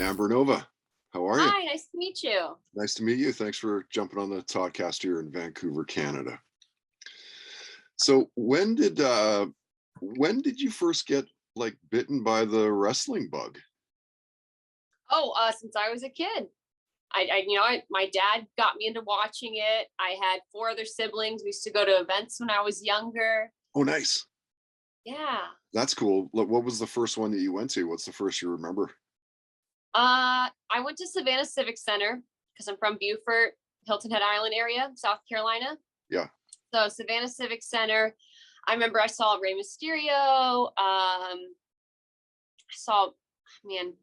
Amber Nova, how are you? Hi, nice to meet you. Nice to meet you. Thanks for jumping on the Toddcast here in Vancouver, Canada. So when did you first get like bitten by the wrestling bug? Since I was a kid, my dad got me into watching it. I had four other siblings. We used to go to events when I was younger. Oh, nice. Yeah. That's cool. What was the first one that you went to? What's the first you remember? I went to Savannah Civic Center because I'm from Beaufort, Hilton Head Island area, South Carolina. Yeah. So Savannah Civic Center. I remember I saw Rey Mysterio. I saw,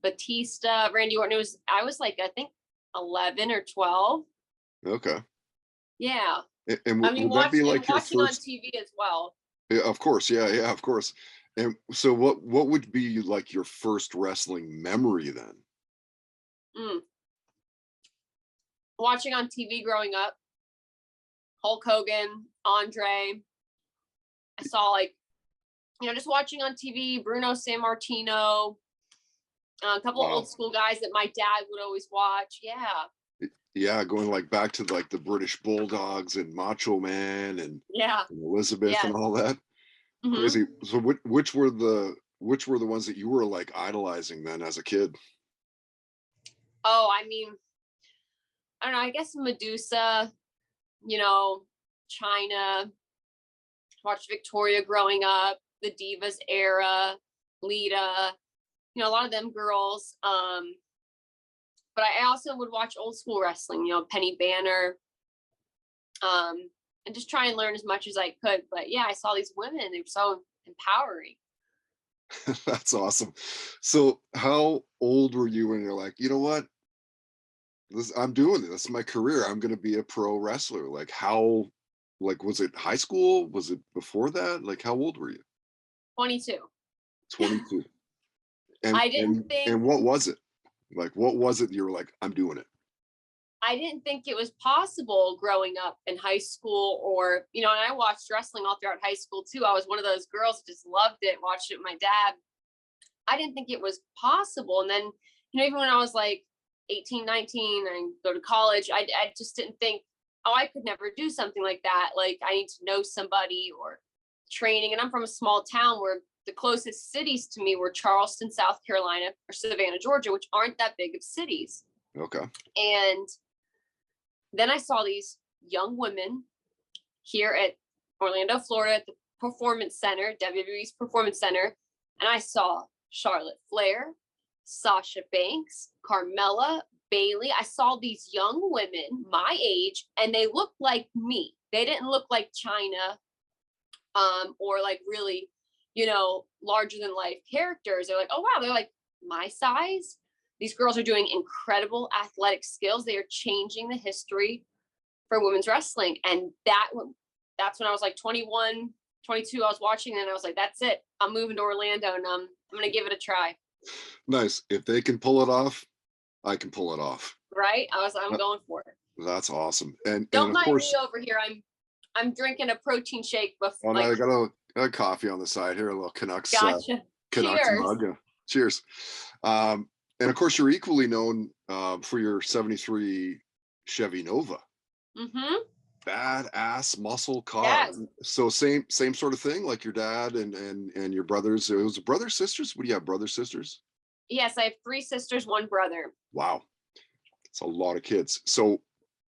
Batista, Randy Orton. I was like, I think 11 or 12. Okay. Yeah. And I mean, would that be like your watching on first? TV as well. Yeah, of course. Yeah, of course. And so what would be like your first wrestling memory then? Mm. Watching on TV growing up, Hulk Hogan, Andre. I saw just watching on TV, Bruno Sammartino, a couple of Wow. old school guys that my dad would always watch. Yeah. Yeah, going like back to like the British Bulldogs and Macho Man and Yeah. Elizabeth and Yes. all that. Mm-hmm. Crazy. So which were the ones that you were like idolizing then as a kid? Oh, I mean, I don't know. I guess Medusa, China. Watched Victoria growing up, the Divas era, Lita, a lot of them girls. But I also would watch old school wrestling, Penny Banner, and just try and learn as much as I could. But yeah, I saw these women; they were so empowering. That's awesome. So how old were you when you're like, you know what? I'm doing this. This is my career. I'm going to be a pro wrestler. Like how? Like was it high school? Was it before that? Like how old were you? 22. 22. And I didn't think what was it? Like what was it you were like, I'm doing it? I didn't think it was possible growing up in high school, or and I watched wrestling all throughout high school too. I was one of those girls who just loved it, watched it with my dad. I didn't think it was possible. And then, even when I was like 18, 19, and go to college, I just didn't think, oh, I could never do something like that. Like I need to know somebody or training. And I'm from a small town where the closest cities to me were Charleston, South Carolina, or Savannah, Georgia, which aren't that big of cities. Okay. And then I saw these young women here at Orlando, Florida, at the Performance Center, WWE's Performance Center. And I saw Charlotte Flair, Sasha Banks, Carmella, Bailey. I saw these young women my age, and they looked like me. They didn't look like China, or like really, larger than life characters. They're like, oh wow, they're like my size. These girls are doing incredible athletic skills. They are changing the history for women's wrestling. And that's when I was like 21, 22. I was watching, and I was like, that's it. I'm moving to Orlando, and I'm going to give it a try. Nice. If they can pull it off, I can pull it off. Right? I'm going for it. That's awesome. And don't of mind course, me over here. I'm drinking a protein shake before. I got a coffee on the side here, a little Canucks. Gotcha. Canucks Cheers. mug. Cheers. And of course, you're equally known for your '73 Chevy Nova. Mm-hmm. Badass muscle car. Yes. So same sort of thing, like your dad and your brothers. It was brothers, sisters. What do you have, brothers, sisters? Yes, I have 3 sisters, 1 brother. Wow, it's a lot of kids. So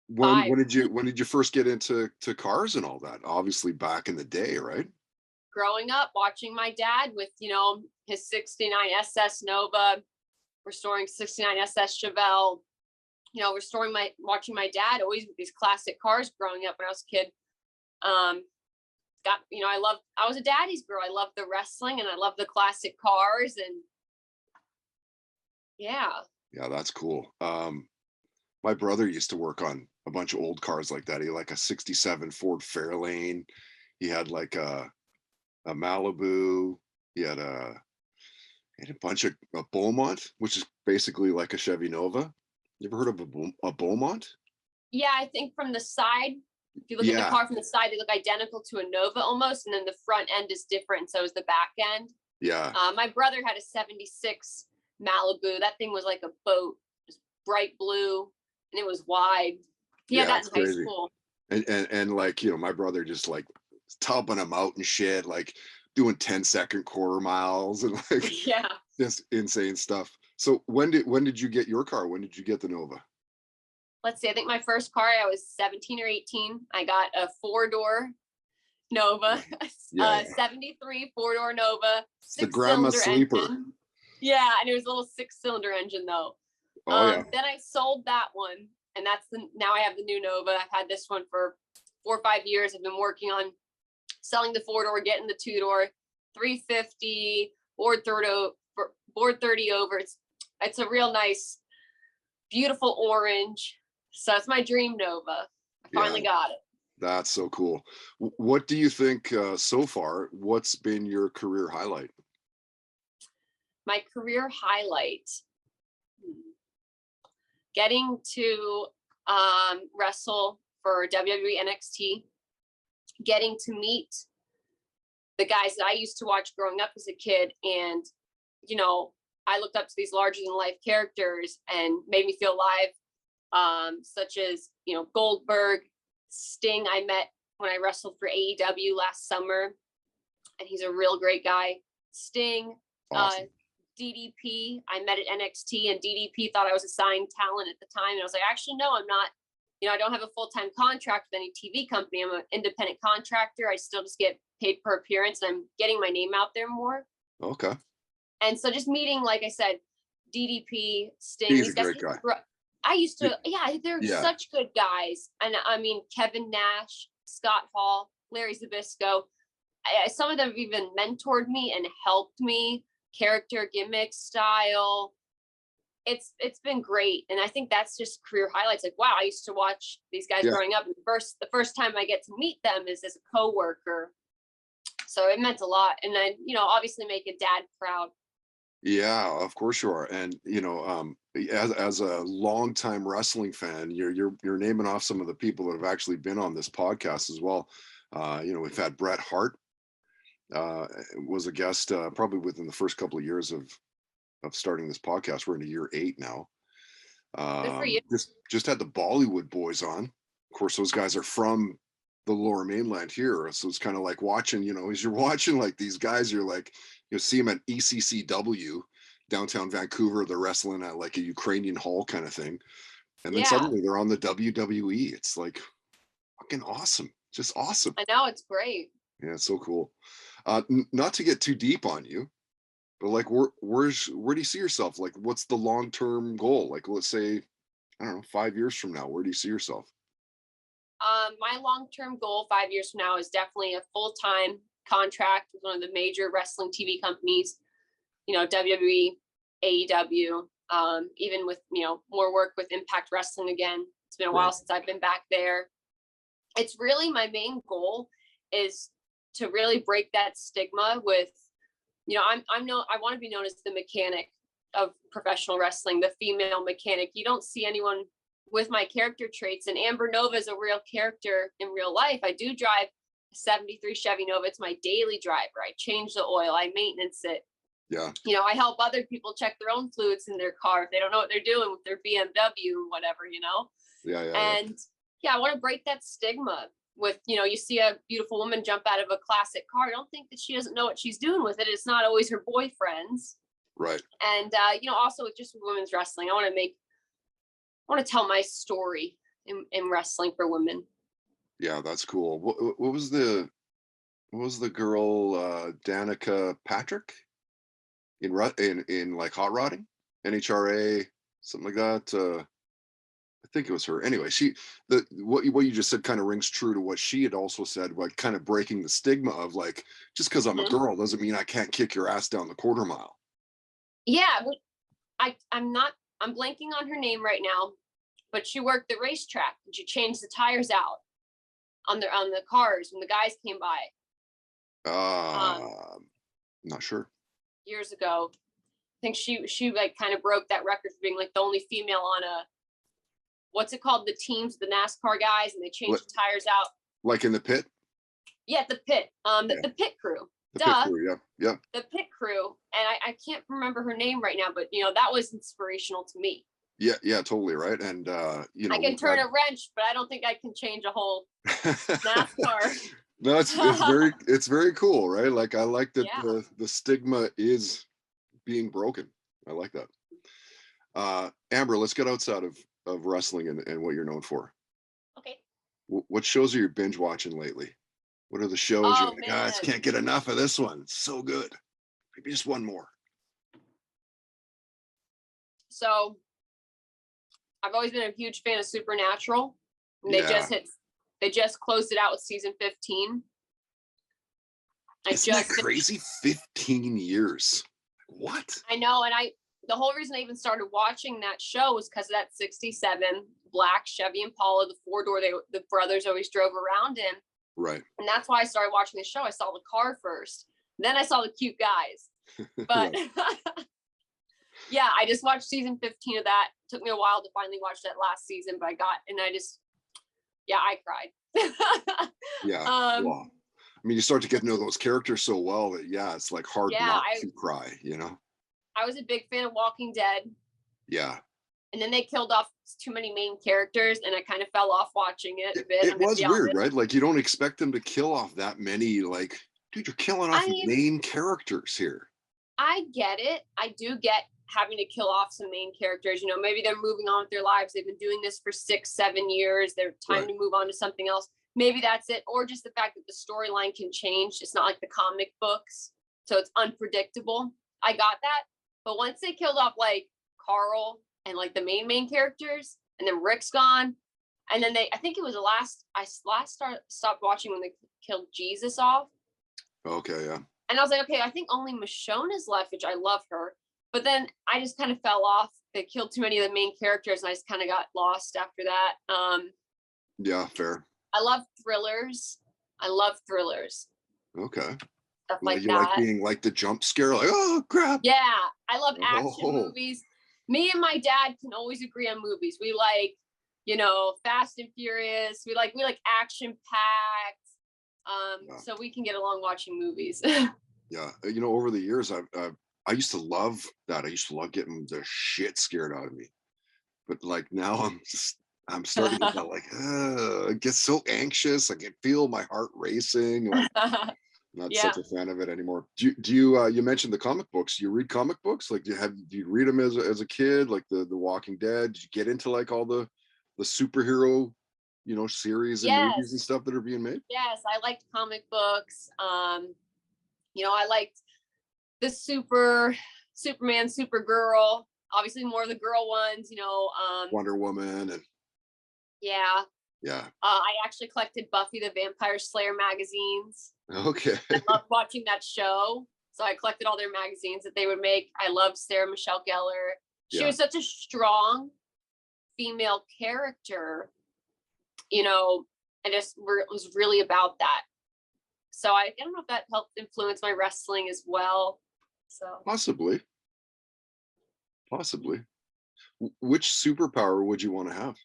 when did you first get into cars and all that? Obviously back in the day, right? Growing up, watching my dad with his '69 SS Nova, restoring '69 SS Chevelle. Watching my dad always with these classic cars growing up when I was a kid. I was a daddy's girl. I loved the wrestling, and I loved the classic cars, and yeah, that's cool. My brother used to work on a bunch of old cars like that. He had like a '67 Ford Fairlane. He had like a Malibu. He had a bunch of a Beaumont, which is basically like a Chevy Nova. You ever heard of a Beaumont? Yeah, I think from the side, if you look at the car from the side, they look identical to a Nova almost, and then the front end is different. So is the back end. Yeah. My brother had a '76 Malibu. That thing was like a boat, just bright blue, and it was wide. He had Yeah, that it's in high crazy. school. And like, my brother just like tubbing them out and shit, like doing 10-second quarter miles and like Yeah. just insane stuff. So when did you get your car? When did you get the Nova? Let's see. I think my first car, I was 17 or 18. I got a 4-door Nova, Yeah, 73 4-door Nova, it's the grandma 6-cylinder sleeper. engine. Yeah, and it was a little 6-cylinder engine though. Oh yeah. Then I sold that one, and now I have the new Nova. I've had this one for 4 or 5 years. I've been working on selling the 4-door, getting the 2-door, 350 board 30 over. It's a real nice, beautiful orange. So it's my dream Nova. I finally got it. That's so cool. What do you think so far? What's been your career highlight? My career highlight, getting to wrestle for WWE NXT, getting to meet the guys that I used to watch growing up as a kid. And, I looked up to these larger than life characters and made me feel alive, such as, Goldberg, Sting. I met when I wrestled for AEW last summer, and he's a real great guy. Sting, Awesome. DDP, I met at NXT, and DDP thought I was a signed talent at the time. And I was like, actually, no, I'm not. I don't have a full-time contract with any TV company. I'm an independent contractor. I still just get paid per appearance, and I'm getting my name out there more. Okay. And so just meeting, like I said, DDP, Sting. He's a great guy. I used to, they're Yeah. such good guys. And I mean, Kevin Nash, Scott Hall, Larry Zbyszko. Some of them have even mentored me and helped me, character, gimmick, style. It's been great. And I think that's just career highlights. Like, wow, I used to watch these guys growing up. And the first time I get to meet them is as a coworker. So it meant a lot. And then, obviously make a dad proud. Yeah, of course you are. And as a longtime wrestling fan, you're naming off some of the people that have actually been on this podcast as well. We've had Bret Hart was a guest probably within the first couple of years of starting this podcast. We're in year 8 now. Good for you. Just had the Bollywood boys on. Of course, those guys are from the Lower Mainland here, so it's kind of like watching. As you're watching like these guys, you're like, see them at ECCW downtown Vancouver. They're wrestling at like a Ukrainian hall kind of thing, and then suddenly they're on the WWE. It's like fucking awesome, just awesome. I know, it's great. Yeah, it's so cool. Not to get too deep on you, but like, where do you see yourself? Like, what's the long-term goal? Like, let's say, I don't know, 5 years from now, where do you see yourself? My long-term goal 5 years from now is definitely a full-time contract with one of the major wrestling TV companies, WWE, AEW, even with, more work with Impact Wrestling again. It's been a while since I've been back there. It's really my main goal is to really break that stigma with, I want to be known as the mechanic of professional wrestling, the female mechanic. You don't see anyone with my character traits, and Amber Nova is a real character in real life. I do drive a 73 Chevy Nova. It's my daily driver. I change the oil, I maintenance it. Yeah. I help other people check their own fluids in their car if they don't know what they're doing with their BMW or whatever, Yeah. And I want to break that stigma with, you see a beautiful woman jump out of a classic car. I don't think that she doesn't know what she's doing with it. It's not always her boyfriend's. Right. And, also with just women's wrestling, I want to tell my story in wrestling for women. Yeah, that's cool. What was the girl Danica Patrick in like hot rodding, NHRA, something like that? I think it was her. Anyway, what you just said kind of rings true to what she had also said, like kind of breaking the stigma of like, just because I'm a girl doesn't mean I can't kick your ass down the quarter mile. Yeah, I'm blanking on her name right now, but she worked the racetrack and she changed the tires out on the cars when the guys came by. Not sure. Years ago, I think she like kind of broke that record for being like the only female on a, what's it called, the teams, the NASCAR guys, and they changed the tires out. Like in the pit? Yeah, the pit. The pit crew. The pit duh, crew, yeah. the pit crew. And I can't remember her name right now, but that was inspirational to me. Yeah, totally, right. And I can turn a wrench, but I don't think I can change a whole NASCAR. No, it's very cool, right? Like I like that Yeah. the stigma is being broken. I like that. Amber, let's get outside of wrestling and what you're known for. Okay. What shows are you binge watching lately? What are the shows you're Oh like, man. I can't get enough of this one. It's so good. Maybe just one more. So I've always been a huge fan of Supernatural. And Yeah. they just closed it out with season 15. Isn't that crazy? 15 years. What? I know. And the whole reason I even started watching that show was because of that 67 black Chevy Impala, the 4-door the brothers always drove around in. Right. And that's why I started watching the show. I saw the car first. Then I saw the cute guys. But yeah, I just watched season 15 of that. It took me a while to finally watch that last season, but I cried. Yeah. Wow. I mean, you start to get to know those characters so well that it's like hard not to cry, I was a big fan of Walking Dead. Yeah. And then they killed off too many main characters, and I kind of fell off watching it a bit. It was weird, right? Like you don't expect them to kill off that many. Like, dude, you're killing off main characters here. I get it. I do get having to kill off some main characters. Maybe they're moving on with their lives. They've been doing this for 6-7 years. They're time to move on to something else. Maybe that's it. Or just the fact that the storyline can change. It's not like the comic books. So it's unpredictable. I got that. But once they killed off like Carl and like the main characters, and then Rick's gone. And then I think it was I stopped watching when they killed Jesus off. Okay, yeah. And I was like, okay, I think only Michonne is left, which I love her. But then I just kind of fell off. They killed too many of the main characters, and I just kind of got lost after that. Yeah, fair. I love thrillers. Okay. Stuff like you that. Like being like the jump scare, like, oh crap. Yeah, I love action movies. Me and my dad can always agree on movies. We like, Fast and Furious. We like action packed. So we can get along watching movies. Yeah, over the years, I used to love that. I used to love getting the shit scared out of me. But like now, I'm starting to get like, I get so anxious. I can feel my heart racing. Like, not such a fan of it anymore. Do you you mentioned the comic books? Do you read comic books? Like, do you read them as a kid? Like the Walking Dead? Did you get into like all the superhero, series and movies and stuff that are being made? Yes, I liked comic books. I liked the Superman, Supergirl. Obviously, more of the girl ones. Wonder Woman and yeah. I actually collected Buffy the Vampire Slayer magazines. Okay. I loved watching that show. So I collected all their magazines that they would make. I loved Sarah Michelle Gellar. She was such a strong female character, and just was really about that. So I don't know if that helped influence my wrestling as well. So possibly. Which superpower would you want to have?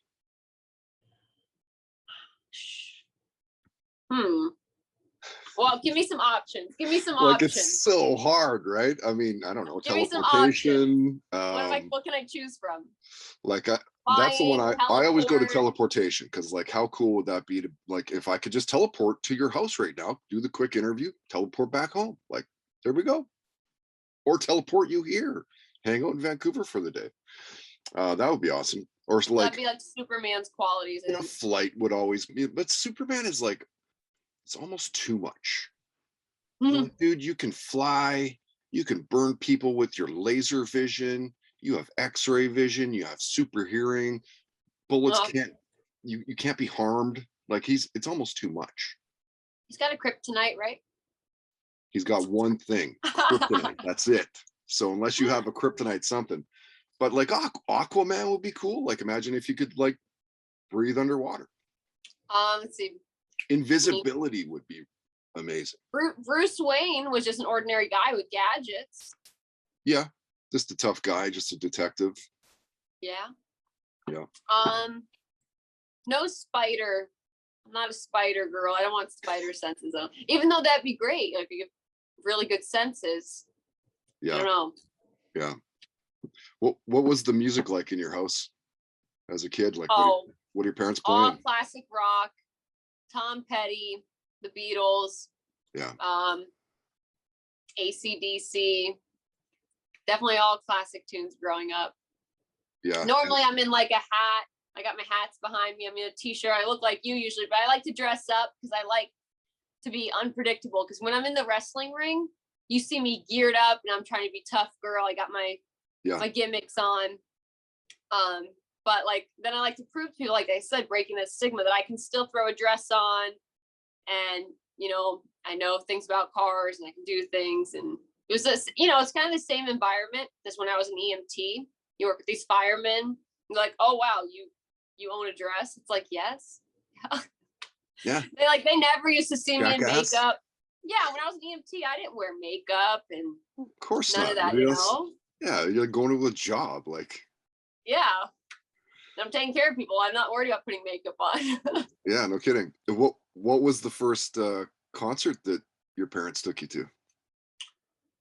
Well, give me some options. Like, it's so hard, right? I mean, I don't know. Give me teleportation. What can I choose from? Like, that's the one I always go to teleportation, because like, how cool would that be to, like, if I could just teleport to your house right now, do the quick interview, teleport back home. Like, there we go. Or teleport you here, hang out in Vancouver for the day. That would be awesome. Or like, that'd be like Superman's qualities. Flight would always be, but Superman is like, it's almost too much. Like, dude, you can fly, you can burn people with your laser vision, you have x-ray vision, you have super hearing, bullets you can't be harmed. Like, it's almost too much. He's got a kryptonite, right? He's got one thing, kryptonite. That's it. So unless you have a kryptonite something, but like Aquaman would be cool. Like, imagine if you could like breathe underwater. Let's see. Invisibility would be amazing. Bruce Wayne was just an ordinary guy with gadgets. Yeah, just a tough guy, just a detective. Yeah. No spider. I'm not a spider girl. I don't want spider senses though. Even though that'd be great. Like, really good senses. I Yeah. don't know. Yeah. What was the music like in your house as a kid? Like, Oh, what are your parents all playing? classic rock, Tom Petty, the Beatles, Yeah. AC/DC, definitely all classic tunes growing up. Yeah. Normally I'm in like a hat. I got my hats behind me. I'm in a t-shirt. I look like you usually, but I like to dress up because I like to be unpredictable. Because when I'm in the wrestling ring, you see me geared up and I'm trying to be tough girl. I got my gimmicks on. But like then I like to prove to people, like I said, breaking that stigma, that I can still throw a dress on, and I know things about cars and I can do things. And it was this, it's kind of the same environment as when I was an EMT. You work with these firemen. You're like, oh wow, you own a dress? It's like, yes. Yeah. They never used to see me in Jackass. makeup. Yeah, when I was an EMT, I didn't wear makeup and Of course none not. of that, Yeah, you're going to a job, like. Yeah. I'm taking care of people. I'm not worried about putting makeup on. Yeah, no kidding. What was the first concert that your parents took you to?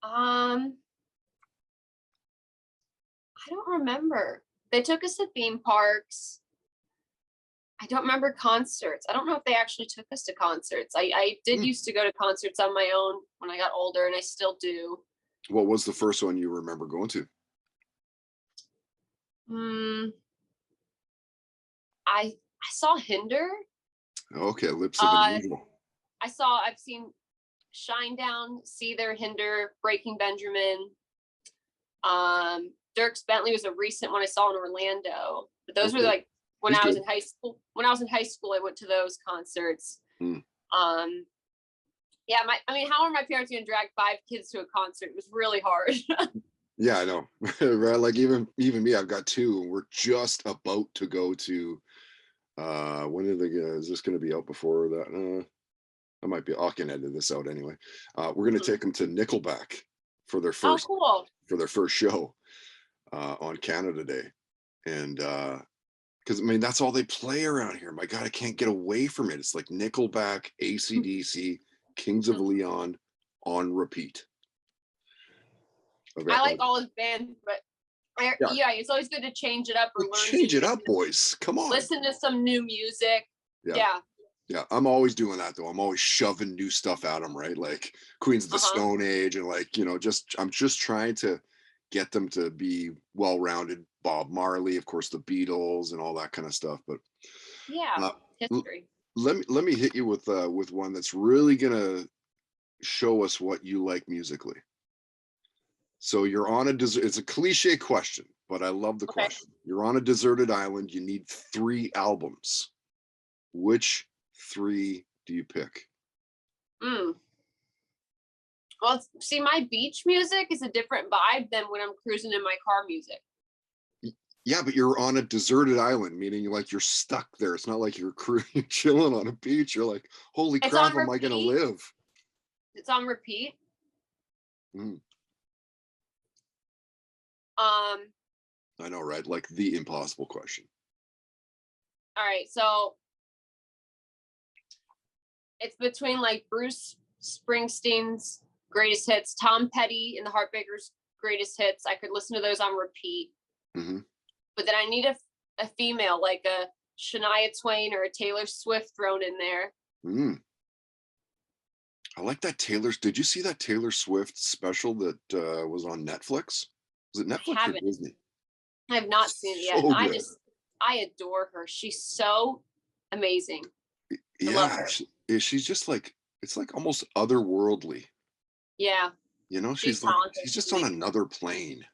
I don't remember. They took us to theme parks. I don't remember concerts. I don't know if they actually took us to concerts. I did used to go to concerts on my own when I got older, and I still do. What was the first one you remember going to? I saw Hinder. Okay, Lips of an Angel. I've seen Shinedown, Seether, Hinder, Breaking Benjamin. Dierks Bentley was a recent one I saw in Orlando. But those were like when I was in high school. When I was in high school, I went to those concerts. Yeah, how are my parents going to drag 5 kids to a concert? It was really hard. Yeah, I know. Right, like even me, I've got 2, and we're just about to go to. When are they gonna? Is this going to be out before that? I can edit this out anyway. We're going to take them to Nickelback for their first for their first show on Canada Day, and because that's all they play around here. My God, I can't get away from it. It's like Nickelback, AC/DC, Kings of Leon on repeat. I like all his bands, but it's always good to change it up or learn. Change it up, boys. Come on. Listen to some new music. Yeah, I'm always doing that though. I'm always shoving new stuff at them, right? Like Queens of the Stone Age, and like I'm just trying to get them to be well-rounded. Bob Marley, of course, the Beatles, and all that kind of stuff. But history. Let me hit you with one that's really gonna show us what you like musically. So you're on a desert. It's a cliche question, but I love the question. You're on a deserted island. You need 3 albums. Which 3 do you pick? Well, see, my beach music is a different vibe than when I'm cruising in my car music. Yeah, but you're on a deserted island, meaning you're stuck there. It's not like you're chilling on a beach. You're like, holy crap, am I going to live? It's on repeat. I know, right? Like the impossible question. All right, so it's between like Bruce Springsteen's greatest hits, Tom Petty and the Heartbreakers' greatest hits. I could listen to those on repeat. But then I need a female, like a Shania Twain or a Taylor Swift thrown in there. I like that Did you see that Taylor Swift special that was on Netflix? Was it Netflix or Disney? I have not seen it yet. Good. I adore her. She's so amazing. Yeah, I love her. She's just like, it's like almost otherworldly. Yeah. She's just on another plane.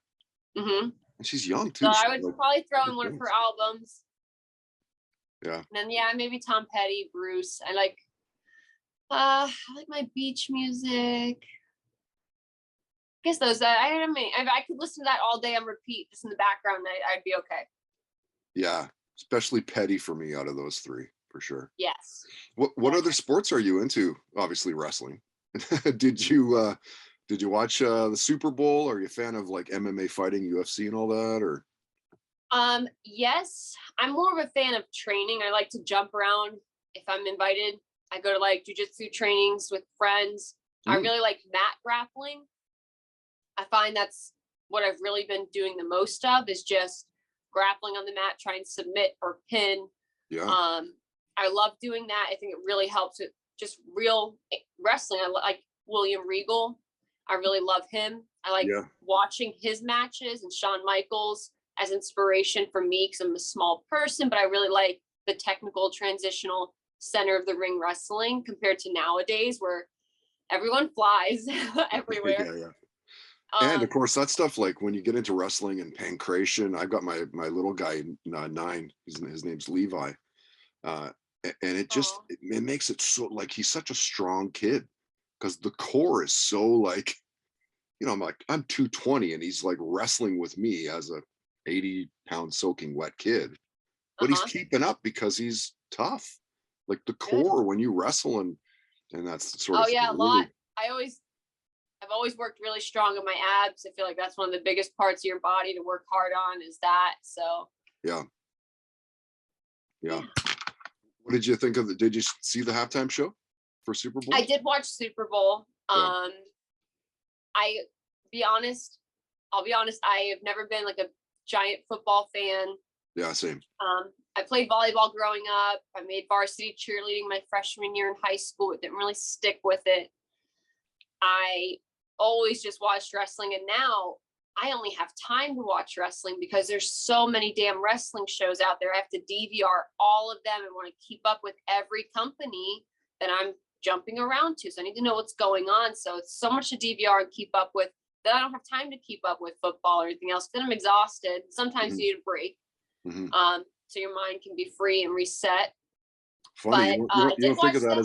And she's young too. So I would probably throw in one of her albums. Yeah. And then maybe Tom Petty, Bruce. I like my beach music. I guess those. I could listen to that all day on repeat, just in the background. I'd be okay. Yeah, especially Petty for me out of those 3, for sure. Yes. What other sports are you into? Obviously wrestling. Did you watch the Super Bowl? Are you a fan of like MMA fighting, UFC, and all that, or? Yes, I'm more of a fan of training. I like to jump around. If I'm invited, I go to like jujitsu trainings with friends. I really like mat grappling. I find that's what I've really been doing the most of, is just grappling on the mat, trying to submit or pin. Yeah. I love doing that. I think it really helps with just real wrestling. I like William Regal. I really love him. I like watching his matches and Shawn Michaels as inspiration for me, because I'm a small person, but I really like the technical transitional center of the ring wrestling compared to nowadays where everyone flies everywhere. Yeah. And of course, that stuff, like when you get into wrestling and pancration, I've got my little guy, 9. His name's Levi. And it just, it makes it so, like, he's such a strong kid because the core is so, like, I'm like, I'm 220 and he's like wrestling with me as a 80-pound soaking wet kid, but he's keeping up because he's tough. Like the core when you wrestle and that's sort of a really, lot. I've always worked really strong on my abs. I feel like that's one of the biggest parts of your body to work hard on, is that. So yeah. What did you think of did you see the halftime show for Super Bowl? I did watch Super Bowl. I'll be honest, I have never been like a giant football fan. Yeah, same. I played volleyball growing up. I made varsity cheerleading my freshman year in high school. It didn't really stick with it. I always just watched wrestling, and now I only have time to watch wrestling because there's so many damn wrestling shows out there. I have to DVR all of them and want to keep up with every company that I'm jumping around to. So I need to know what's going on. So it's so much to DVR and keep up with that I don't have time to keep up with football or anything else. Then I'm exhausted. Sometimes you need a break. So your mind can be free and reset. Funny, but, you don't think of that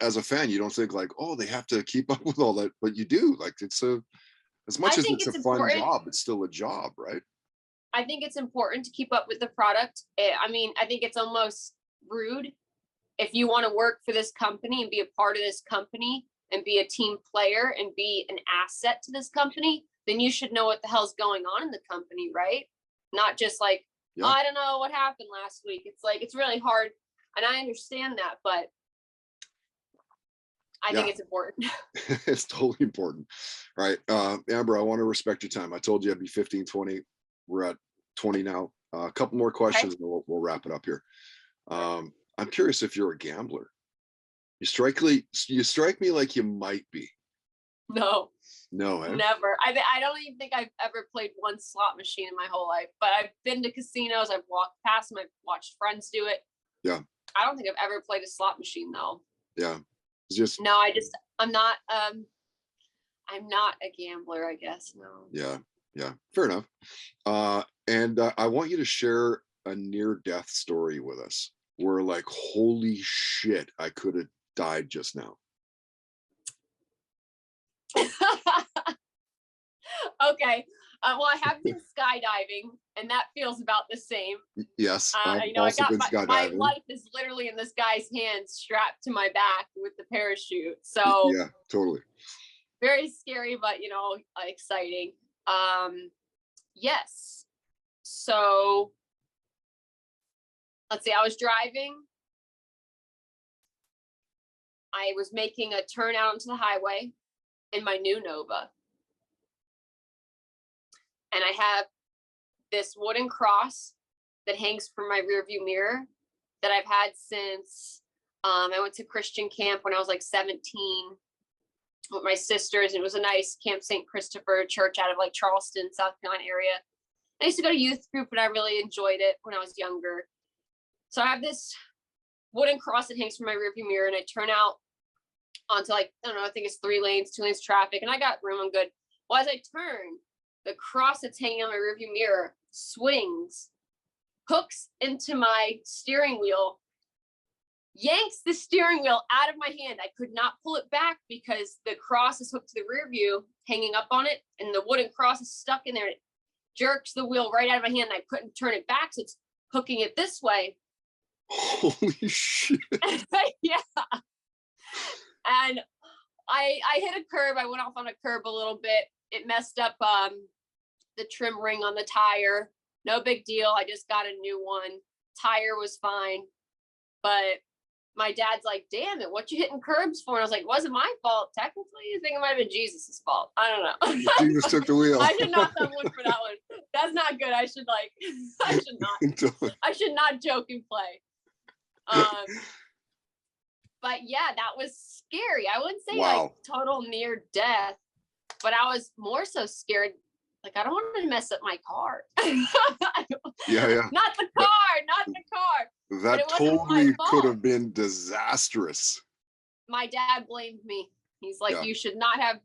as a fan. You don't think like, oh, they have to keep up with all that, but you do. Like, it's as much as it's a fun job, it's still a job, right? I think it's important to keep up with the product. I mean, I think it's almost rude if you want to work for this company and be a part of this company and be a team player and be an asset to this company, then you should know what the hell's going on in the company, right? Not just like, oh, I don't know what happened last week. It's like, it's really hard. And I understand that, but I think it's important. It's totally important. All right. Amber, I want to respect your time. I told you I'd be 15, 20. We're at 20 now. A couple more questions and we'll wrap it up here. I'm curious if you're a gambler. You strike me like you might be. No, eh? Never. I don't even think I've ever played one slot machine in my whole life, but I've been to casinos. I've walked past them. I've watched friends do it. Yeah. I don't think I've ever played a slot machine though. Yeah. I'm not a gambler, I guess. No. Yeah. Fair enough. And I want you to share a near-death story with us. Where like, holy shit, I could have died just now. Okay. Well, I have been skydiving, and that feels about the same. Yes. I got my life is literally in this guy's hands, strapped to my back with the parachute. So yeah, totally. Very scary, but exciting. Yes. So let's see. I was driving. I was making a turn out onto the highway in my new Nova. And I have this wooden cross that hangs from my rearview mirror that I've had since I went to Christian camp when I was like 17 with my sisters. And it was a nice Camp St. Christopher church out of like Charleston, South Carolina area. I used to go to youth group, and I really enjoyed it when I was younger. So I have this wooden cross that hangs from my rearview mirror, and I turn out onto like, I don't know, I think it's 3 lanes, 2 lanes traffic, and I got room, I'm good. Well, as I turn, the cross that's hanging on my rearview mirror swings, hooks into my steering wheel, yanks the steering wheel out of my hand. I could not pull it back because the cross is hooked to the rear view, hanging up on it, and the wooden cross is stuck in there. It jerks the wheel right out of my hand, and I couldn't turn it back, so it's hooking it this way. Holy shit. Yeah. And I hit a curb. I went off on a curb a little bit. It messed up the trim ring on the tire. No big deal. I just got a new one. Tire was fine. But my dad's like, damn it, what you hitting curbs for? And I was like, it wasn't my fault. Technically, I think it might have been Jesus' fault. I don't know. Jesus took the wheel. I should knock on wood for that one. That's not good. I should I should not joke and play. But yeah, that was scary. I wouldn't say like total near death, but I was more so scared. Like, I don't want to mess up my car. Yeah. Not the car. That totally could have been disastrous. My dad blamed me. He's like, you should not have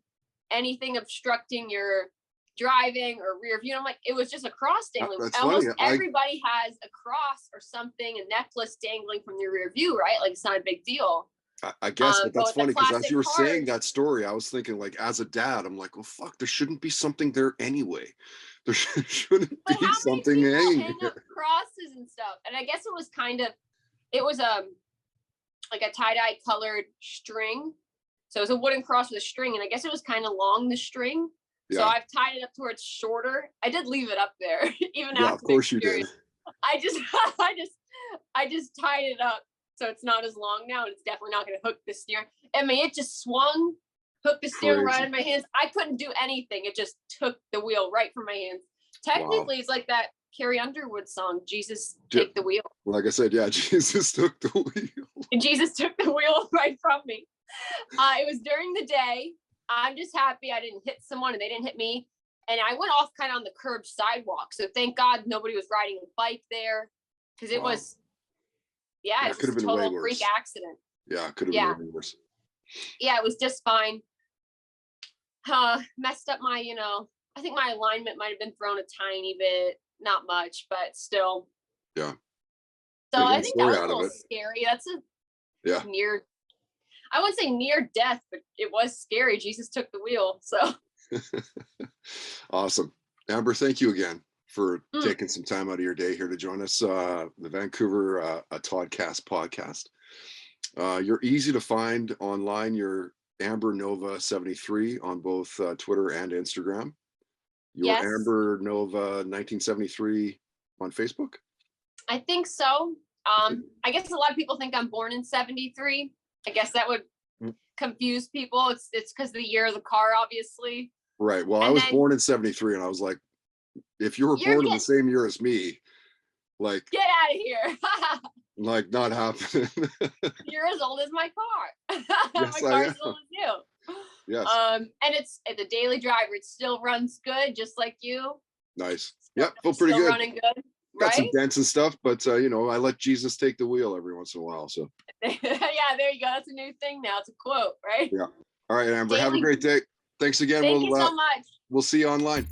anything obstructing your driving or rear view. And I'm like, it was just a cross dangling. Almost everybody has a cross or something, a necklace dangling from their rear view, right? Like, it's not a big deal. I guess, but that's funny because as you were saying that story, I was thinking, like, as a dad, I'm like, well, fuck, there shouldn't be something there anyway. There shouldn't be something hanging. Hang up crosses and stuff, and I guess it was like a tie-dye colored string. So it was a wooden cross with a string, and I guess it was kind of long, the string. So I've tied it up to where it's shorter. I did leave it up there, even after. Of course you did. I just tied it up. So it's not as long now, and it's definitely not going to hook the steering. I mean, it just swung, hooked the steering right in my hands. I couldn't do anything. It just took the wheel right from my hands. Technically, it's like that Carrie Underwood song, Jesus Take the Wheel. Like I said, Jesus took the wheel. And Jesus took the wheel right from me. It was during the day. I'm just happy I didn't hit someone and they didn't hit me. And I went off kind of on the curb sidewalk. So thank God nobody was riding a bike there, because it was... Yeah, it could have been a total freak accident. Yeah, it could have been worse. Yeah, it was just fine. Messed up my, I think my alignment might have been thrown a tiny bit, not much, but still. Yeah. So I think that was a little scary. That's near, I wouldn't say near death, but it was scary. Jesus took the wheel. So. Awesome. Amber, thank you again for taking some time out of your day here to join us, the Vancouver a Toddcast podcast. You're easy to find online. You're Amber Nova 73 on both Twitter and Instagram. You're Amber Nova 1973 on Facebook. I think so. I guess a lot of people think I'm born in 73. I guess that would confuse people. It's because the year of the car, obviously. Right. Well, I was born in 73, and I was like, if you were born in the same year as me, like, get out of here. Like, not happening. You're as old as my car. Yes, my car's as old as you. Yes. And it's a daily driver. It still runs good, just like you. Nice. Yep. Feel pretty good. Running good. Got some dents and stuff, but I let Jesus take the wheel every once in a while. So. Yeah, there you go. That's a new thing now. It's a quote, right? Yeah. All right, Amber. Have a great day. Thanks again. Thank you so much. We'll see you online.